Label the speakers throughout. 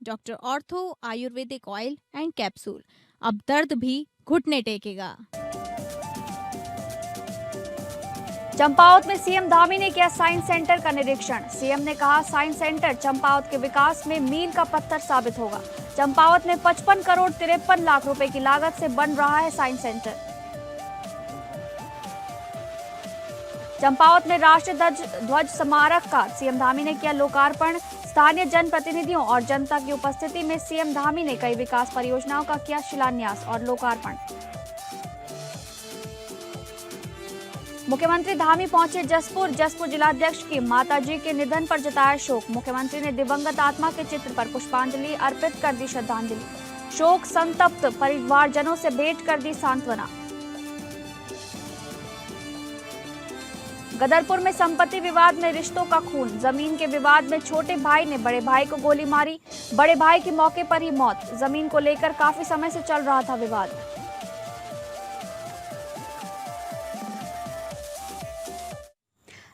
Speaker 1: Doctor ortho Ayurvedic oil and capsule. अब दर्द भी घुटने टेकेगा।
Speaker 2: चंपावत में सीएम धामी ने किया साइंस सेंटर का निरीक्षण। सीएम ने कहा साइंस सेंटर चंपावत के विकास में मील का पत्थर साबित होगा। चंपावत में 55 करोड़ 53 लाख रुपए की लागत से बन रहा है साइंस सेंटर। चंपावत में राष्ट्रीय ध्वज स्मारक का सीएम धामी ने किया लोकार्पण। स्थानीय जनप्रतिनिधियों और जनता की उपस्थिति में सीएम धामी ने कई विकास परियोजनाओं का किया शिलान्यास और लोकार्पण। मुख्यमंत्री धामी पहुंचे जसपुर जिलाध्यक्ष की माताजी के निधन पर जताया शोक। मुख्यमंत्री ने दिवंगत आत्मा के चित्र पर पुष्पांजलि अर्पित कर दी श्रद्धांजलि। शोक संतप्त परिवारजनों से भेंट कर दी सांत्वना। गदरपुर में संपत्ति विवाद में रिश्तों का खून। जमीन के विवाद में छोटे भाई ने बड़े भाई को गोली मारी। बड़े भाई की मौके पर ही मौत। जमीन को लेकर काफी समय से चल रहा था विवाद।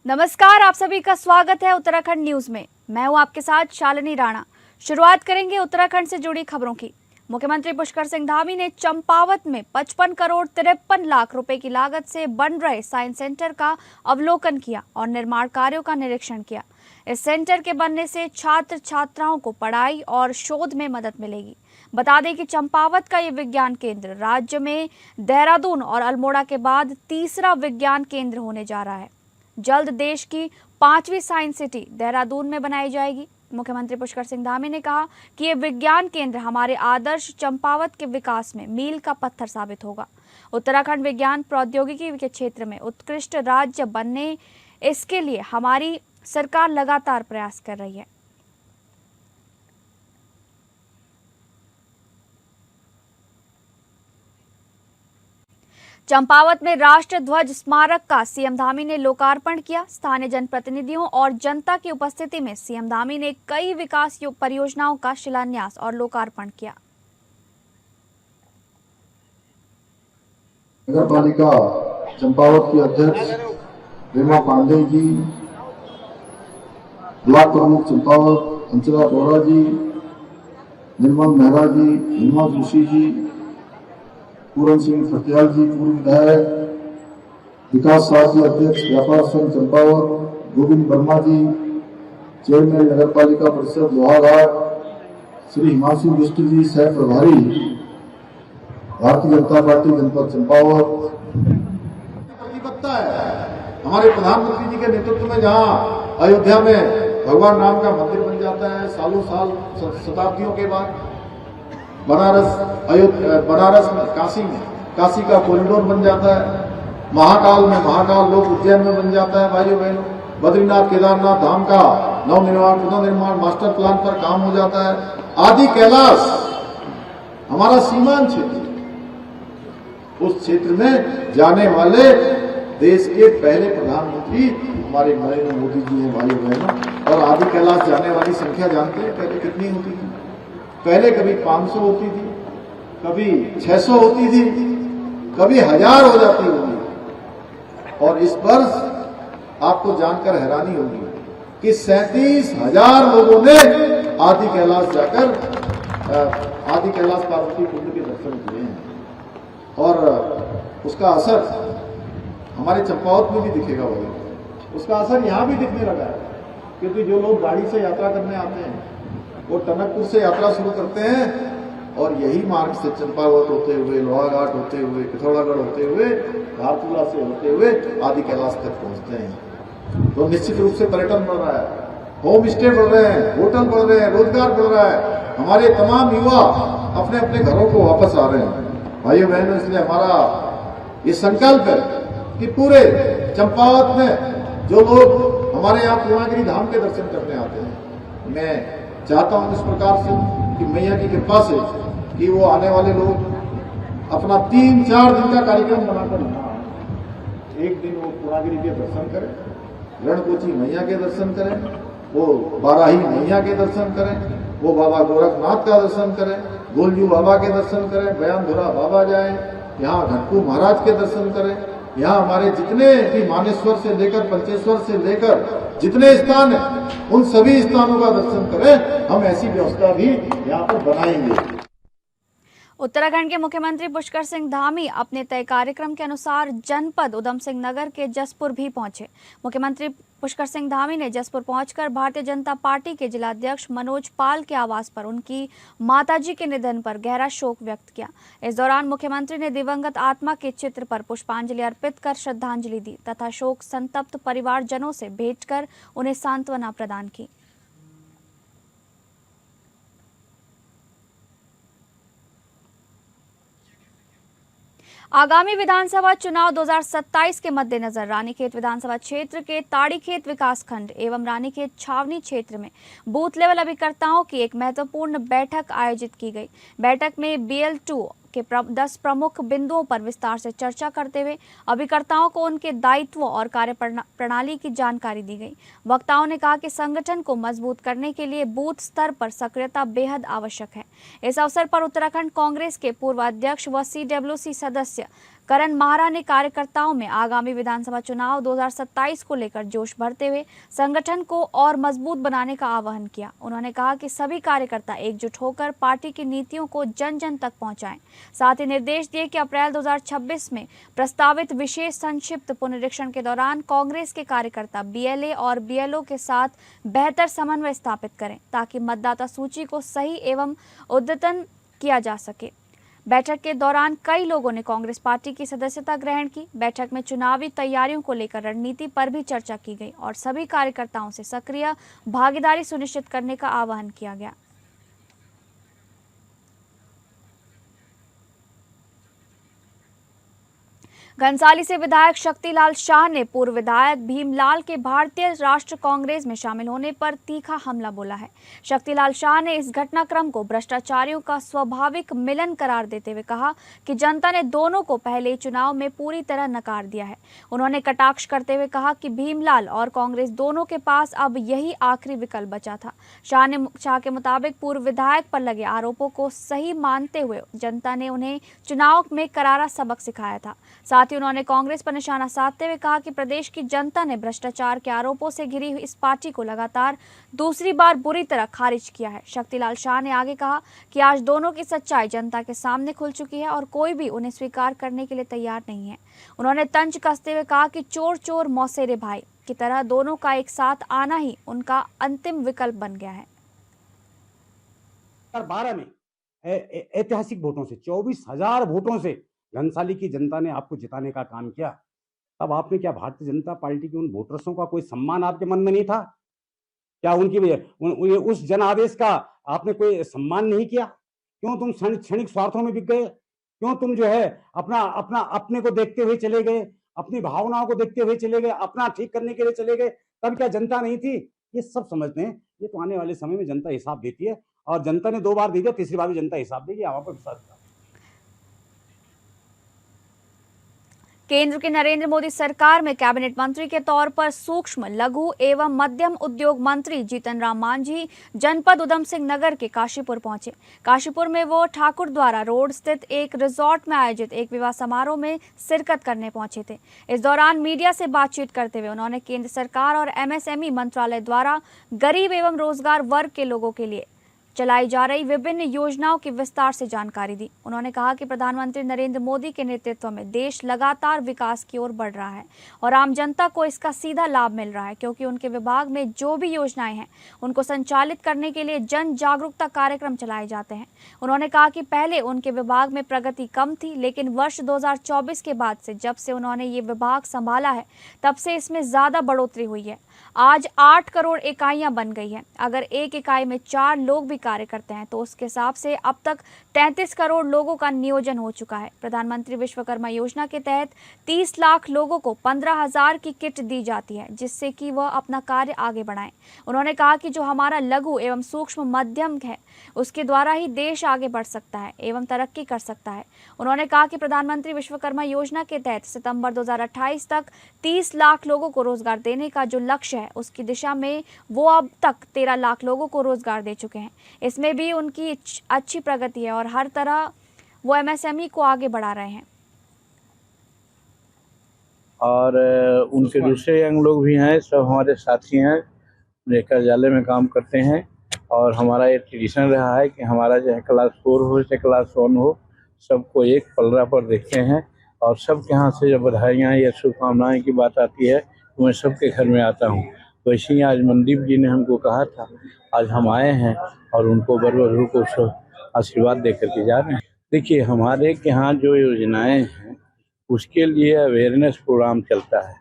Speaker 2: नमस्कार, आप सभी का स्वागत है उत्तराखंड न्यूज में। मैं हूं आपके साथ शालिनी राणा। शुरुआत करेंगे उत्तराखंड से जुड़ी खबरों की। मुख्यमंत्री पुष्कर सिंह धामी ने चंपावत में 55 करोड़ 53 लाख रुपए की लागत से बन रहे साइंस सेंटर का अवलोकन किया और निर्माण कार्यों का निरीक्षण किया। इस सेंटर के बनने से छात्र छात्राओं को पढ़ाई और शोध में मदद मिलेगी। बता दें कि चंपावत का ये विज्ञान केंद्र राज्य में देहरादून और अल्मोड़ा के बाद तीसरा विज्ञान केंद्र होने जा रहा है। जल्द देश की 5वीं साइंस सिटी देहरादून में बनाई जाएगी। मुख्यमंत्री पुष्कर सिंह धामी ने कहा कि ये विज्ञान केंद्र हमारे आदर्श चंपावत के विकास में मील का पत्थर साबित होगा। उत्तराखंड विज्ञान प्रौद्योगिकी के क्षेत्र में उत्कृष्ट राज्य बनने, इसके लिए हमारी सरकार लगातार प्रयास कर रही है। चंपावत में राष्ट्रीय ध्वज स्मारक का सीएम धामी ने लोकार्पण किया। स्थानीय जनप्रतिनिधियों और जनता की उपस्थिति में सीएम धामी ने कई विकास परियोजनाओं का शिलान्यास और लोकार्पण किया।
Speaker 3: नगर पालिका चंपावत की अध्यक्ष रेमा पांडे जी, ब्लॉक प्रमुख चंपावत अंचला बोरा जी, निर्मल मेहरा जी, हिमा जोशी जी, पूरन सिंह फटियाल जी पूर्व विधायक, विकास साथी अध्यक्ष व्यापार संघ चंपावत गोविंद वर्मा जी, चेयरमैन नगर पालिका परिषद लोहाघाट श्री हिमांशु बिष्ट जी, सह प्रभारी भारतीय जनता पार्टी जनपद चंपावत। प्रतिबद्धता है हमारे प्रधानमंत्री जी के नेतृत्व में, जहां अयोध्या में भगवान राम का मंदिर बन जाता है सालों साल शताब्दियों के बाद। बनारस में काशी का कॉरिडोर बन जाता है। महाकाल में महाकाल लोक उज्जैन में बन जाता है। भाइयों बहनों, बद्रीनाथ केदारनाथ धाम का पुनर्निर्माण मास्टर प्लान पर काम हो जाता है। आदि कैलाश हमारा सीमांत क्षेत्र, उस क्षेत्र में जाने वाले देश के पहले प्रधानमंत्री हमारे नरेंद्र मोदी जी हैं। भाइयों बहनों, और आदि कैलाश जाने वाली संख्या जानते हैं पहले कितनी होती थी? पहले कभी 500 होती थी, कभी 600 होती थी, कभी 1000 हो जाती होगी। और इस वर्ष आपको जानकर हैरानी होगी कि 37,000 लोगों ने आदि कैलाश जाकर आदि कैलाश पार्वती कुंड के दर्शन किए हैं। और उसका असर हमारे चंपावत में भी दिखेगा। वही उसका असर यहाँ भी दिखने लगा है, क्योंकि जो लोग गाड़ी से यात्रा करने आते हैं वो टनकपुर से यात्रा शुरू करते हैं और यही मार्ग से चंपावत होते हुए, लोहाघाट होते हुए, पिथौरागढ़ होते हुए, धारचूला से होते हुए आदि कैलाश तक पहुंचते हैं। तो निश्चित रूप से पर्यटन बढ़ रहा है, होम स्टे बढ़ रहे हैं, होटल बढ़ रहे हैं, रोजगार बढ़ रहा है। हमारे तमाम युवा अपने अपने घरों को वापस आ रहे हैं। भाइयों बहनों, इसलिए हमारा ये संकल्प है कि पूरे चंपावत में जो लोग हमारे यहाँ पूर्णागिरि धाम के दर्शन करने आते हैं, मैं चाहता हूं इस प्रकार से कि मैया की कृपा से कि वो आने वाले लोग अपना 3-4 दिन का कार्यक्रम बनाकर, एक दिन वो पूर्णागिरि के दर्शन करें, रणकोची मैया के दर्शन करें, वो बाराही मैया के दर्शन करें, वो बाबा गोरखनाथ का दर्शन करें, गोलजू बाबा के दर्शन करें, बयानधुरा बाबा जाए, यहाँ घटकू महाराज के दर्शन करें। यहाँ हमारे जितने भी मानेश्वर से लेकर पंचेश्वर से लेकर जितने स्थान है उन सभी स्थानों का दर्शन करें। हम ऐसी व्यवस्था भी यहाँ पर बनाएंगे।
Speaker 2: उत्तराखंड के मुख्यमंत्री पुष्कर सिंह धामी अपने तय कार्यक्रम के अनुसार जनपद उधम सिंह नगर के जसपुर भी पहुंचे। मुख्यमंत्री पुष्कर सिंह धामी ने जसपुर पहुंचकर भारतीय जनता पार्टी के जिलाध्यक्ष मनोज पाल के आवास पर उनकी माताजी के निधन पर गहरा शोक व्यक्त किया। इस दौरान मुख्यमंत्री ने दिवंगत आत्मा के चित्र पर पुष्पांजलि अर्पित कर श्रद्धांजलि दी तथा शोक संतप्त परिवारजनों से भेंट कर उन्हें सांत्वना प्रदान की। आगामी विधानसभा चुनाव 2027 के मद्देनजर रानीखेत विधानसभा क्षेत्र के ताड़ीखेत विकासखंड एवं रानीखेत छावनी क्षेत्र में बूथ लेवल अभिकर्ताओं की एक महत्वपूर्ण बैठक आयोजित की गई। बैठक में BL2 के 10 प्रमुख बिंदुओं पर विस्तार से चर्चा करते हुए अभिकर्ताओं को उनके दायित्व और कार्य प्रणाली की जानकारी दी गई। वक्ताओं ने कहा कि संगठन को मजबूत करने के लिए बूथ स्तर पर सक्रियता बेहद आवश्यक है। इस अवसर पर उत्तराखंड कांग्रेस के पूर्व अध्यक्ष व CWC सदस्य करण माहरा ने कार्यकर्ताओं में आगामी विधानसभा चुनाव 2027 को लेकर जोश भरते हुए संगठन को और मजबूत बनाने का आह्वान किया। उन्होंने कहा कि सभी कार्यकर्ता एकजुट होकर पार्टी की नीतियों को जन जन तक पहुंचाएं। साथ ही निर्देश दिए कि अप्रैल 2026 में प्रस्तावित विशेष संक्षिप्त पुनरीक्षण के दौरान कांग्रेस के कार्यकर्ता BLA और BLO के साथ बेहतर समन्वय स्थापित करें ताकि मतदाता सूची को सही एवं अद्यतन किया जा सके। बैठक के दौरान कई लोगों ने कांग्रेस पार्टी की सदस्यता ग्रहण की। बैठक में चुनावी तैयारियों को लेकर रणनीति पर भी चर्चा की गई और सभी कार्यकर्ताओं से सक्रिय भागीदारी सुनिश्चित करने का आह्वान किया गया। घनसाली से विधायक शक्तिलाल शाह ने पूर्व विधायक भीमलाल के भारतीय राष्ट्र कांग्रेस में शामिल होने पर तीखा हमला बोला है। शक्तिलाल शाह ने इस घटनाक्रम को भ्रष्टाचारियों का स्वाभाविक मिलन करार देते हुए कहा कि जनता ने दोनों को पहले चुनाव में पूरी तरह नकार दिया है। उन्होंने कटाक्ष करते हुए कहा कि भीमलाल और कांग्रेस दोनों के पास अब यही आखिरी विकल्प बचा था। शाह के मुताबिक पूर्व विधायक पर लगे आरोपों को सही मानते हुए जनता ने उन्हें चुनाव में करारा सबक सिखाया था। साथ ही उन्होंने कांग्रेस पर निशाना साधते हुए कहा कि प्रदेश की जनता ने भ्रष्टाचार के आरोपों से घिरी हुई इस पार्टी को लगातार दूसरी बार बुरी तरह खारिज किया है। शक्तिलाल शाह ने आगे कहा कि आज दोनों की सच्चाई जनता के सामने खुल चुकी है और कोई भी उन्हें स्वीकार करने के लिए तैयार नहीं है। उन्होंने तंज कसते हुए कहा कि चोर चोर मौसेरे भाई की तरह दोनों का एक साथ आना ही उनका अंतिम विकल्प बन गया है।
Speaker 4: 2012 में ऐतिहासिक वोटों से 24,000 वोटों से घनसाली की जनता ने आपको जिताने का काम किया। तब आपने क्या भारतीय जनता पार्टी के उन वोटर्सों का कोई सम्मान आपके मन में नहीं था? क्या उनकी उस जनादेश का आपने कोई सम्मान नहीं किया? क्यों तुम क्षणिक स्वार्थों में बिक गए? क्यों तुम जो है अपने को देखते हुए चले गए, अपनी भावनाओं को देखते हुए चले गए, अपना ठीक करने के लिए चले गए? तब क्या जनता नहीं थी? ये सब समझते हैं। ये तो आने वाले समय में जनता हिसाब देती है और जनता ने 2 बार दी है, तीसरी बार भी जनता हिसाब देगी। आप पर विश्वास करें।
Speaker 2: केंद्र की नरेंद्र मोदी सरकार में कैबिनेट मंत्री के तौर पर सूक्ष्म, लघु एवं मध्यम उद्योग मंत्री जीतन राम मांझी जनपद उधम सिंह नगर के काशीपुर पहुंचे। काशीपुर में वो ठाकुर द्वारा रोड स्थित एक रिजॉर्ट में आयोजित एक विवाह समारोह में शिरकत करने पहुंचे थे। इस दौरान मीडिया से बातचीत करते हुए उन्होंने केंद्र सरकार और MSME मंत्रालय द्वारा गरीब एवं रोजगार वर्ग के लोगों के लिए चलाई जा रही विभिन्न योजनाओं की विस्तार से जानकारी दी। उन्होंने कहा कि प्रधानमंत्री नरेंद्र मोदी के नेतृत्व में देश लगातार विकास की ओर बढ़ रहा है और आम जनता को इसका सीधा लाभ मिल रहा है, क्योंकि उनके विभाग में जो भी योजनाएं हैं उनको संचालित करने के लिए जन जागरूकता कार्यक्रम चलाए जाते हैं। उन्होंने कहा कि पहले उनके विभाग में प्रगति कम थी, लेकिन वर्ष 2024 के बाद से जब से उन्होंने ये विभाग संभाला है तब से इसमें ज्यादा बढ़ोतरी हुई है। आज 8 करोड़ इकाइयां बन गई हैं। अगर एक इकाई में 4 लोग भी कार्य करते हैं तो उसके हिसाब से अब तक 33 करोड़ लोगों का नियोजन हो चुका है। प्रधानमंत्री विश्वकर्मा योजना के तहत 30 लाख लोगों को 15,000 की किट दी जाती है, जिससे कि वह अपना कार्य आगे बढ़ाएं। उन्होंने कहा कि जो हमारा लघु एवं सूक्ष्म मध्यम है उसके द्वारा ही देश आगे बढ़ सकता है एवं तरक्की कर सकता है। उन्होंने कहा कि प्रधानमंत्री विश्वकर्मा योजना के तहत सितंबर 2028 तक 30 लाख लोगों को रोजगार देने का जो लक्ष्य है उसकी दिशा में वो अब तक 13 लाख लोगों को रोजगार दे चुके हैं। इसमें भी उनकी अच्छी प्रगति है और हर तरह वो MSME को आगे बढ़ा रहे हैं।
Speaker 5: और उनके दूसरे यंग लोग भी हैं, सब हमारे साथी हैं, कार्यालय में काम करते हैं। और हमारा ये ट्रेडिशन रहा है कि हमारा चाहे क्लास 4 हो चाहे क्लास 1 हो, सबको एक पलड़ा पर देखते हैं। और सबके यहाँ से जब बधाइयाँ या शुभकामनाएँ की बात आती है तो मैं सबके घर में आता हूँ। वैसे ही आज मनदीप जी ने हमको कहा था, आज हम आए हैं और उनको वर वधू को आशीर्वाद दे करके जा रहे हैं। देखिए, हमारे के यहाँ जो योजनाएं हैं उसके लिए अवेयरनेस प्रोग्राम चलता है,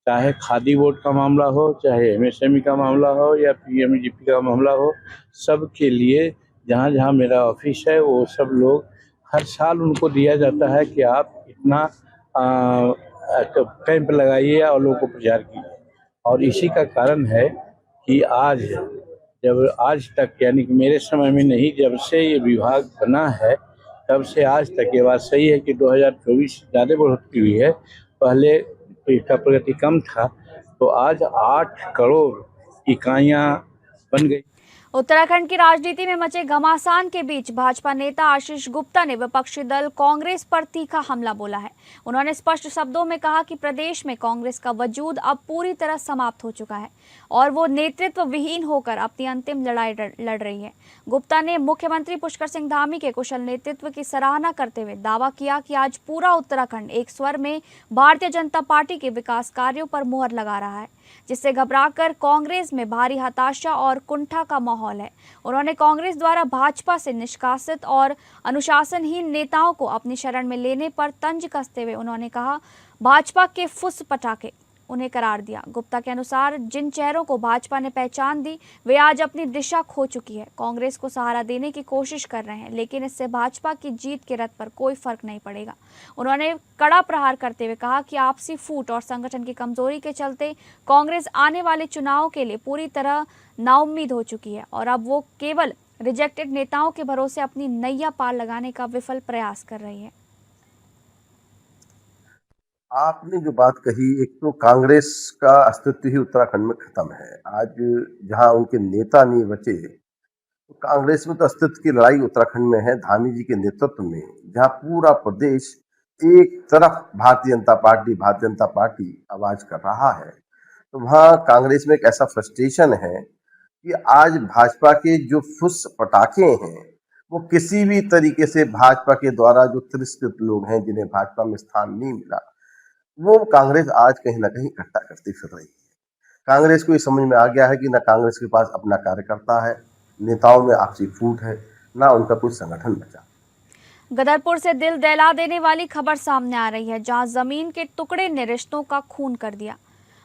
Speaker 5: चाहे खादी बोर्ड का मामला हो, चाहे एमएसएमई का मामला हो या पीएमजीपी का मामला हो, सबके लिए जहाँ जहाँ मेरा ऑफिस है वो सब लोग हर साल उनको दिया जाता है कि आप इतना कैंप लगाइए और लोगों को प्रचार कीजिए। और इसी का कारण है कि आज तक यानी कि मेरे समय में नहीं, जब से ये विभाग बना है तब से आज तक ये बात सही है कि 2024 ज़्यादा बढ़ोतरी हुई है। पहले इसका प्रगति कम था, तो आज 8 करोड़ इकाइयाँ बन गई।
Speaker 2: उत्तराखंड की राजनीति में मचे घमासान के बीच भाजपा नेता आशीष गुप्ता ने विपक्षी दल कांग्रेस पर तीखा हमला बोला है। उन्होंने स्पष्ट शब्दों में कहा कि प्रदेश में कांग्रेस का वजूद अब पूरी तरह समाप्त हो चुका है और वो नेतृत्व विहीन होकर अपनी अंतिम लड़ाई लड़ रही है। गुप्ता ने मुख्यमंत्री पुष्कर सिंह धामी के कुशल नेतृत्व की सराहना करते हुए दावा किया कि आज पूरा उत्तराखंड एक स्वर में भारतीय जनता पार्टी के विकास कार्यों पर मुहर लगा रहा है, जिससे घबराकर कांग्रेस में भारी हताशा और कुंठा का माहौल है। उन्होंने कांग्रेस द्वारा भाजपा से निष्कासित और अनुशासनहीन नेताओं को अपनी शरण में लेने पर तंज कसते हुए उन्होंने कहा, भाजपा के फुस पटाखे उन्हें करार दिया। गुप्ता के अनुसार जिन चेहरों को भाजपा ने पहचान दी वे आज अपनी दिशा खो चुकी है, कांग्रेस को सहारा देने की कोशिश कर रहे हैं, लेकिन इससे भाजपा की जीत के रथ पर कोई फर्क नहीं पड़ेगा। उन्होंने कड़ा प्रहार करते हुए कहा कि आपसी फूट और संगठन की कमजोरी के चलते कांग्रेस आने वाले चुनाव के लिए पूरी तरह नाउम्मीद हो चुकी है और अब वो केवल रिजेक्टेड नेताओं के भरोसे अपनी नैया पार लगाने का विफल प्रयास कर रही है।
Speaker 6: आपने जो बात कही, एक तो कांग्रेस का अस्तित्व ही उत्तराखंड में खत्म है। आज जहां उनके नेता नहीं बचे, तो कांग्रेस में तो अस्तित्व की लड़ाई उत्तराखंड में है। धामी जी के नेतृत्व में जहां पूरा प्रदेश एक तरफ भारतीय जनता पार्टी आवाज कर रहा है, तो वहां कांग्रेस में एक ऐसा फ्रस्ट्रेशन है कि आज भाजपा के जो फुस पटाखे हैं वो किसी भी तरीके से भाजपा के द्वारा जो तिरस्कृत लोग हैं, जिन्हें भाजपा में स्थान नहीं मिला, वो कांग्रेस आज कहीं ना कहीं इकट्ठा करती फिर रही है। कांग्रेस को ये समझ में आ गया है कि ना कांग्रेस के पास अपना कार्यकर्ता है, नेताओं में आपसी फूट है, ना उनका कोई संगठन बचा।
Speaker 2: गदरपुर से दिल दहला देने वाली खबर सामने आ रही है, जहां जमीन के टुकड़े ने रिश्तों का खून कर दिया।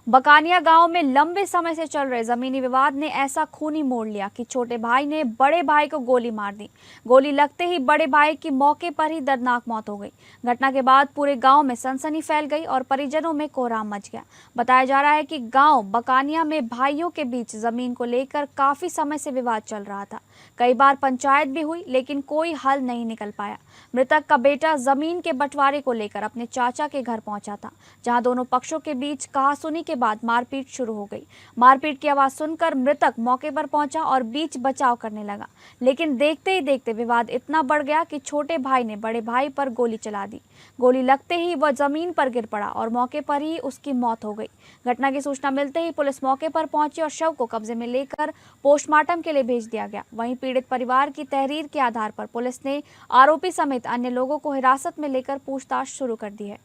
Speaker 2: बकानिया गांव में लंबे समय से चल रहे जमीनी विवाद ने ऐसा खूनी मोड़ लिया कि छोटे भाई ने बड़े भाई को गोली मार दी। गोली लगते ही बड़े भाई की मौके पर ही दर्दनाक मौत हो गई। घटना के बाद पूरे गांव में सनसनी फैल गई और परिजनों में कोहराम मच गया। बताया जा रहा है कि गांव बकानिया में भाइयों के बीच जमीन को लेकर काफी समय से विवाद चल रहा था। कई बार पंचायत भी हुई, लेकिन कोई हल नहीं निकल पाया। मृतक का बेटा जमीन के बंटवारे को लेकर अपने चाचा के घर पहुंचा था, जहां दोनों पक्षों के बीच कहासुनी के बाद मारपीट शुरू हो गई। मारपीट की आवाज सुनकर मृतक मौके पर पहुंचा और बीच बचाव करने लगा, लेकिन देखते ही देखते विवाद इतना बढ़ गया कि छोटे भाई ने बड़े भाई पर गोली चला दी। गोली लगते ही वह जमीन पर गिर पड़ा और मौके पर ही उसकी मौत हो गई। घटना की सूचना मिलते ही पुलिस मौके पर पहुंची और शव को कब्जे में लेकर पोस्टमार्टम के लिए भेज दिया गया। वहीं पीड़ित परिवार की तहरीर के आधार पर पुलिस ने आरोपी समेत अन्य लोगों को हिरासत में लेकर पूछताछ शुरू कर दी है।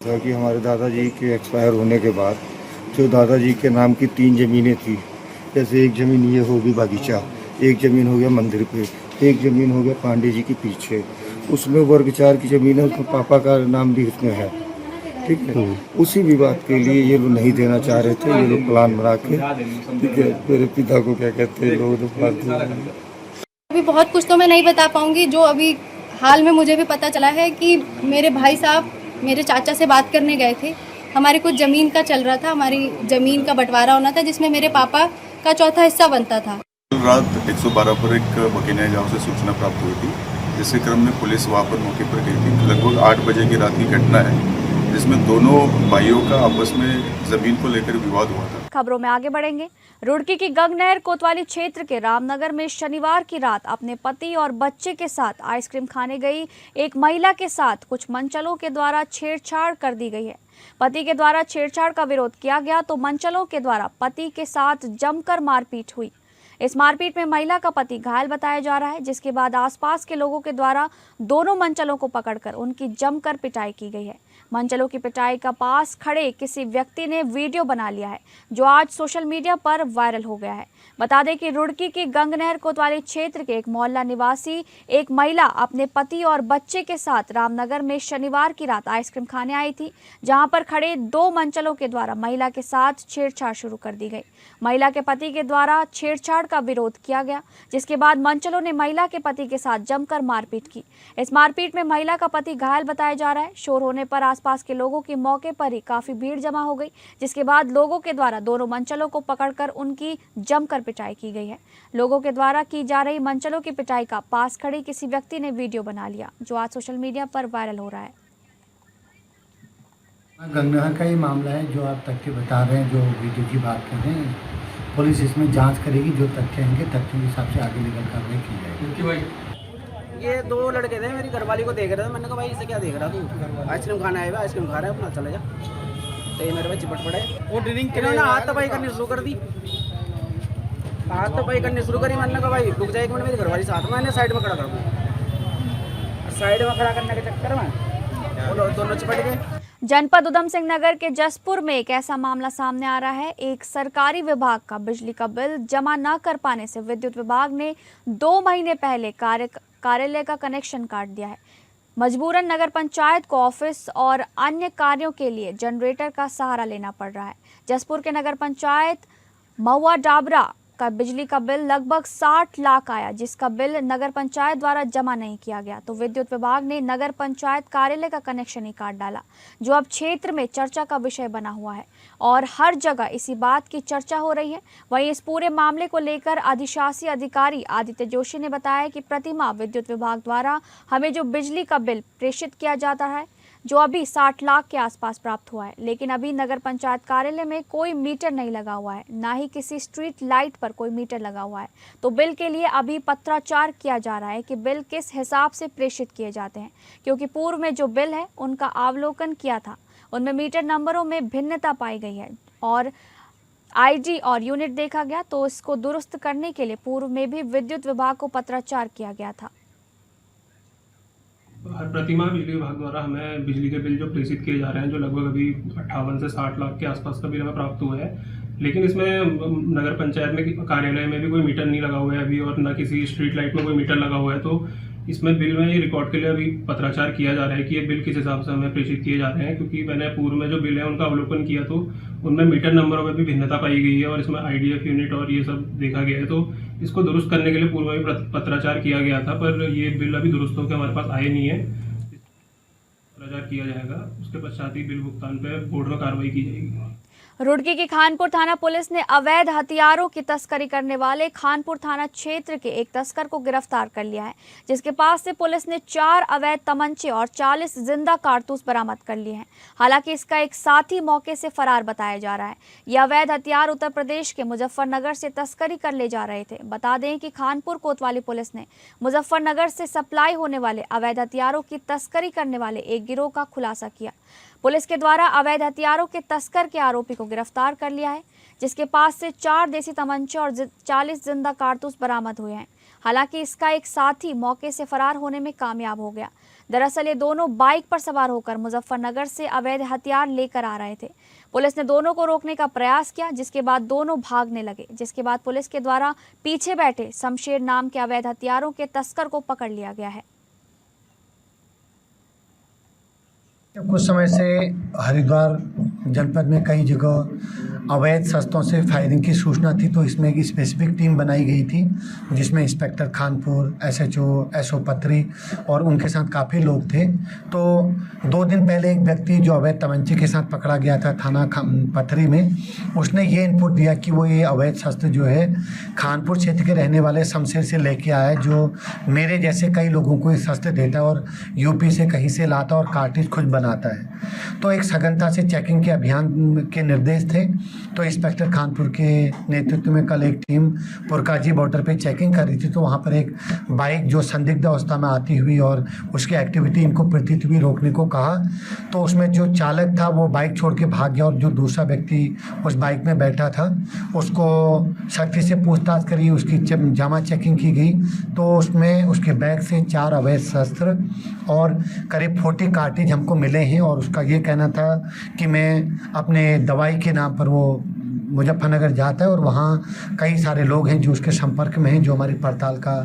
Speaker 7: कि हमारे दादाजी के एक्सपायर होने के बाद जो दादाजी के नाम की 3 ज़मीनें थी, जैसे एक ज़मीन ये होगी बागीचा, एक ज़मीन हो गया मंदिर पे, एक ज़मीन हो गया पांडे जी के पीछे, उसमें वर्ग 4 की ज़मीन है, उसमें पापा का नाम भी उसमें है। ठीक है, उसी विवाद के लिए ये लोग नहीं देना चाह रहे थे। ये लोग प्लान बना के, ठीक है, मेरे पिता को क्या कहते हैं लोग।
Speaker 8: अभी बहुत कुछ तो मैं नहीं बता पाऊंगी। जो अभी हाल में मुझे भी पता चला है कि मेरे भाई साहब मेरे चाचा से बात करने गए थे। हमारे कुछ ज़मीन का चल रहा था, हमारी ज़मीन का बंटवारा होना था, जिसमें मेरे पापा का चौथा हिस्सा बनता था।
Speaker 9: रात 112 पर एक बकानिया गांव से सूचना प्राप्त हुई थी, जिसके क्रम में पुलिस वहां पर मौके पर गई थी। लगभग 8 बजे की रात की घटना है, जिसमें दोनों भाइयों का आपस में ज़मीन को लेकर विवाद हुआ था।
Speaker 2: खबरों में आगे बढ़ेंगे। रुड़की की गंगनहर कोतवाली क्षेत्र के रामनगर में शनिवार की रात अपने पति और बच्चे के साथ आइसक्रीम खाने गई एक महिला के साथ कुछ मंचलों के द्वारा छेड़छाड़ कर दी गई है। पति के द्वारा छेड़छाड़ का विरोध किया गया तो मंचलों के द्वारा पति के साथ जमकर मारपीट हुई। इस मारपीट में महिला का पति घायल बताया जा रहा है, जिसके बाद आसपास के लोगों के द्वारा दोनों मंचलों को पकड़कर उनकी जमकर पिटाई की गई है। मंचलों की पिटाई का पास खड़े किसी व्यक्ति ने वीडियो बना लिया है, जो आज सोशल मीडिया पर वायरल हो गया है। बता दें कि रुड़की की गंगनहर कोतवाली क्षेत्र के एक मोहल्ला निवासी एक महिला अपने पति और बच्चे के साथ रामनगर में शनिवार की रात आइसक्रीम खाने आई थी, जहां पर खड़े दो मंचलों के द्वारा महिला के साथ छेड़छाड़ शुरू कर दी गई। महिला के पति के द्वारा छेड़छाड़ का विरोध किया गया, जिसके बाद मंचलों ने महिला के पति के साथ जमकर मारपीट की। इस मारपीट में महिला का पति घायल बताया जा रहा है। शोर होने पर आसपास के लोगों की मौके पर ही काफी भीड़ जमा हो गई, जिसके बाद लोगों के द्वारा दोनों मंचलों को पकड़कर उनकी जमकर पिटाई की गई है। लोगों के द्वारा की जा रही मंचलों की पिटाई का पास खड़े किसी व्यक्ति ने वीडियो बना लिया, जो आज सोशल मीडिया पर वायरल हो रहा है।
Speaker 10: गंगनहर का ही मामला है जो आप तथ्य बता रहे हैं, जो वीडियो की बात कर रहे हैं। पुलिस इसमें जांच करेगी, जो तथ्य होंगे तथ्यों के हिसाब से आगे लीगल कार्रवाई की जाएगी।
Speaker 11: ये दो लड़के थे, मेरी घरवाली को देख रहे थे। मैंने कहा भाई इसे क्या देख रहा तू, आइसक्रीम खाना आया, आइसक्रीम खा रहा है, अपना चले जा। तो ये मेरे पे चिपट पड़े, वो ड्रिंक इन्होंने हाथ दबाई करनी शुरू कर दी, हाथ दबाई करनी शुरू करी। मैंने कहा भाई रुक जाए एक मिनट, मेरी घरवाली साथ में, मैंने साइड में खड़ा कर दूँ। साइड में खड़ा करने के चक्कर में वो दोनों चिपट गए।
Speaker 2: जनपद उधम सिंह नगर के जसपुर में एक ऐसा मामला सामने आ रहा है। एक सरकारी विभाग का बिजली का बिल जमा न कर पाने से विद्युत विभाग ने 2 महीने पहले कार्यालय का कनेक्शन काट दिया है। मजबूरन नगर पंचायत को ऑफिस और अन्य कार्यों के लिए जनरेटर का सहारा लेना पड़ रहा है। जसपुर के नगर पंचायत महुआ डाबरा का बिजली का बिल लगभग 60 लाख आया, जिसका बिल नगर पंचायत द्वारा जमा नहीं किया गया, तो विद्युत विभाग ने नगर पंचायत कार्यालय का कनेक्शन ही काट डाला, जो अब क्षेत्र में चर्चा का विषय बना हुआ है और हर जगह इसी बात की चर्चा हो रही है। वहीं इस पूरे मामले को लेकर अधिशासी अधिकारी आदित्य जोशी ने बताया कि प्रतिमाह विद्युत विभाग द्वारा हमें जो बिजली का बिल प्रेषित किया जाता है, जो अभी 60 लाख के आसपास प्राप्त हुआ है, लेकिन अभी नगर पंचायत कार्यालय में कोई मीटर नहीं लगा हुआ है, ना ही किसी स्ट्रीट लाइट पर कोई मीटर लगा हुआ है। तो बिल के लिए अभी पत्राचार किया जा रहा है कि बिल किस हिसाब से प्रेषित किए जाते हैं, क्योंकि पूर्व में जो बिल है उनका अवलोकन किया था, उनमें मीटर नंबरों में भिन्नता पाई गई है और आईडी और यूनिट देखा गया, तो इसको दुरुस्त करने के लिए पूर्व में भी विद्युत विभाग को पत्राचार किया गया था।
Speaker 12: हर प्रतिमाह बिजली विभाग द्वारा हमें बिजली के बिल जो प्रेषित किए जा रहे हैं, जो लगभग अभी 58 से 60 लाख के आसपास का बिल हमें प्राप्त हुआ है, लेकिन इसमें नगर पंचायत में कार्यालय में भी कोई मीटर नहीं लगा हुआ है अभी, और न किसी स्ट्रीट लाइट में कोई मीटर लगा हुआ है। तो इसमें बिल में ये रिकॉर्ड के लिए अभी पत्राचार किया जा रहा है कि ये बिल किस हिसाब से हमें प्रेषित किए जा रहे हैं, क्योंकि मैंने पूर्व में जो बिल है उनका अवलोकन किया तो उनमें मीटर नंबरों में भी भिन्नता पाई गई है और इसमें आईडीएफ यूनिट और ये सब देखा गया है। तो इसको दुरुस्त करने के लिए पूर्व में पत्राचार किया गया था, पर ये बिल अभी दुरुस्त होकर हमारे पास आए नहीं है। पत्राचार किया जाएगा, उसके पश्चात ही बिल भुगतान पर बोर्ड में कार्रवाई की जाएगी।
Speaker 2: रुड़की की खानपुर थाना पुलिस ने अवैध हथियारों की तस्करी करने वाले खानपुर थाना क्षेत्र के एक तस्कर को गिरफ्तार कर लिया है, जिसके पास से पुलिस ने 4 अवैध तमंचे और 40 जिंदा कारतूस बरामद कर लिए हैं। हालांकि इसका एक साथी मौके से फरार बताया जा रहा है। यह अवैध हथियार उत्तर प्रदेश के मुजफ्फरनगर से तस्करी कर ले जा रहे थे। बता दें कि खानपुर कोतवाली पुलिस ने मुजफ्फरनगर से सप्लाई होने वाले अवैध हथियारों की तस्करी करने वाले एक गिरोह का खुलासा किया। पुलिस के द्वारा अवैध हथियारों के तस्कर के आरोपी को गिरफ्तार कर लिया है, जिसके पास से 4 देसी तमंचे और 40 जिंदा कारतूस बरामद हुए हैं। हालांकि इसका एक साथी मौके से फरार होने में कामयाब हो गया। दरअसल ये दोनों बाइक पर सवार होकर मुजफ्फरनगर से अवैध हथियार लेकर आ रहे थे। पुलिस ने दोनों को रोकने का प्रयास किया, जिसके बाद दोनों भागने लगे, जिसके बाद पुलिस के द्वारा पीछे बैठे शमशेर नाम के अवैध हथियारों के तस्कर को पकड़ लिया गया है।
Speaker 10: कुछ समय से हरिद्वार जनपद में कई जगह अवैध शस्त्रों से फायरिंग की सूचना थी, तो इसमें एक स्पेसिफिक टीम बनाई गई थी, जिसमें इंस्पेक्टर खानपुर, एसओ पत्री और उनके साथ काफ़ी लोग थे। तो 2 दिन पहले एक व्यक्ति जो अवैध तमंचे के साथ पकड़ा गया था थाना पत्री में, उसने ये इनपुट दिया कि वो ये अवैध शस्त्र जो है खानपुर क्षेत्र के रहने वाले शमशेर से लेके आया है, जो मेरे जैसे कई लोगों को ये शस्त्र देता और यूपी से कहीं से लाता और कार्टिज खुद बनाता है। तो एक सघनता से चेकिंग के अभियान के निर्देश थे। तो इंस्पेक्टर खानपुर के नेतृत्व में कल एक टीम पुरकाजी बॉर्डर पे चेकिंग कर रही थी, तो वहाँ पर एक बाइक जो संदिग्ध अवस्था में आती हुई और उसकी एक्टिविटी इनको प्रतीत हुई, रोकने को कहा। तो उसमें जो चालक था वो बाइक छोड़ के भाग गया और जो दूसरा व्यक्ति उस बाइक में बैठा था उसको सख्ती से पूछताछ करी, उसकी जामा चेकिंग की गई। तो उसमें उसके बैग से 4 अवैध शस्त्र और करीब 40 कार्टिज हमको मिले हैं। और उसका ये कहना था कि मैं अपने दवाई के नाम पर वो मुजफ्फरनगर जाता है और वहाँ कई सारे लोग हैं जो उसके संपर्क में हैं, जो हमारी पड़ताल का।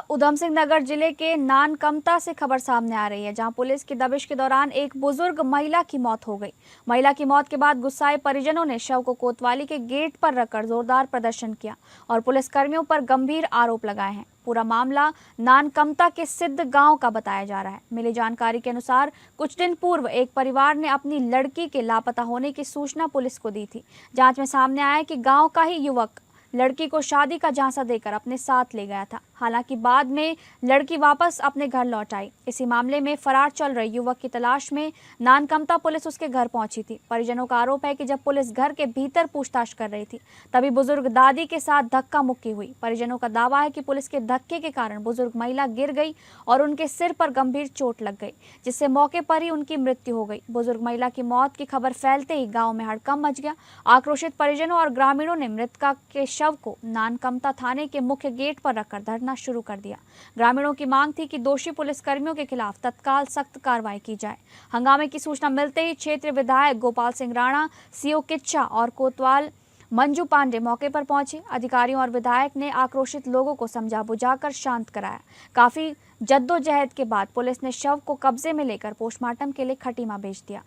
Speaker 2: उधम सिंह नगर जिले के नानकमता से खबर सामने आ रही है, जहां पुलिस की दबिश के दौरान एक बुजुर्ग महिला की मौत हो गई। महिला की मौत के बाद गुस्साए परिजनों ने शव को कोतवाली के गेट पर रखकर जोरदार प्रदर्शन किया और पुलिसकर्मियों पर गंभीर आरोप लगाए हैं। पूरा मामला नानकमता के सिद्ध गांव का बताया जा रहा है। मिली जानकारी के अनुसार कुछ दिन पूर्व एक परिवार ने अपनी लड़की के लापता होने की सूचना पुलिस को दी थी। जांच में सामने आया कि गांव का ही युवक लड़की को शादी का झांसा देकर अपने साथ ले गया था। हालांकि बाद में लड़की वापस अपने घर लौट आई। इसी मामले में फरार चल रहे युवक की तलाश में नानकमता पुलिस उसके घर पहुंची थी। परिजनों का आरोप है कि जब पुलिस घर के भीतर पूछताछ कर रही थी तभी बुजुर्ग दादी के साथ धक्का मुक्की हुई। परिजनों का दावा है कि पुलिस के धक्के के कारण बुजुर्ग महिला गिर गई और उनके सिर पर गंभीर चोट लग गई, जिससे मौके पर ही उनकी मृत्यु हो गई। बुजुर्ग महिला की मौत की खबर फैलते ही गाँव में हड़कंप मच गया। आक्रोशित परिजनों और ग्रामीणों ने मृतका के शव को नानकमता थाने के मुख्य गेट पर रखकर धरना शुरू कर दिया। ग्रामीणों की मांग थी कि दोषी पुलिसकर्मियों के खिलाफ तत्काल सख्त कार्रवाई की जाए। हंगामे की सूचना मिलते ही क्षेत्रीय विधायक गोपाल सिंह राणा, सीओ किच्चा और कोतवाल मंजू पांडे मौके पर पहुंचे। अधिकारियों और विधायक ने आक्रोशित लोगों को समझा बुझाकर शांत कराया। काफी जद्दोजहद के बाद पुलिस ने शव को कब्जे में लेकर पोस्टमार्टम के लिए खटीमा भेज दिया।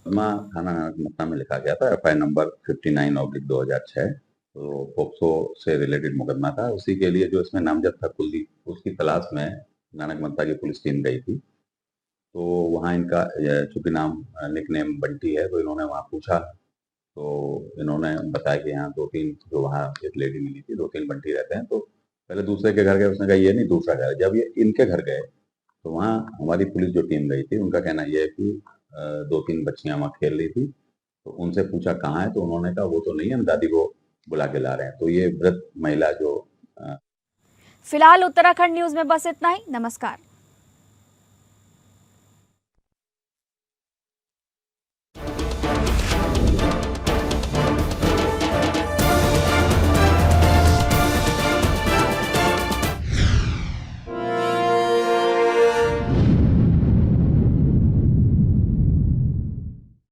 Speaker 13: थाना नानकमता में लिखा गया था FI नंबर 59/2006। तो पोक्सो से रिलेटेड मुकदमा था। उसी के लिए जो इसमें नामजद था कुलदीप, उसकी तलाश में नानकमता की पुलिस टीम गई थी। तो वहाँ इनका चूंकि नाम निकनेम बंटी है, तो इन्होंने वहाँ पूछा तो इन्होंने बताया कि यहाँ 2-3 जो वहाँ एक लेडी मिली थी, 2-3 बंटी रहते हैं। तो पहले दूसरे के घर गए, उसने कहा ये नहीं दूसरा घर। जब ये इनके घर गए तो वहाँ हमारी पुलिस जो टीम गई थी उनका कहना यह है कि 2-3 बच्चियां वहाँ खेल रही थी। तो उनसे पूछा कहाँ है, तो उन्होंने कहा वो तो नहीं, हम दादी को बुला के ला रहे हैं। तो ये वृद्ध महिला जो
Speaker 2: फिलहाल उत्तराखंड न्यूज में बस इतना ही। नमस्कार।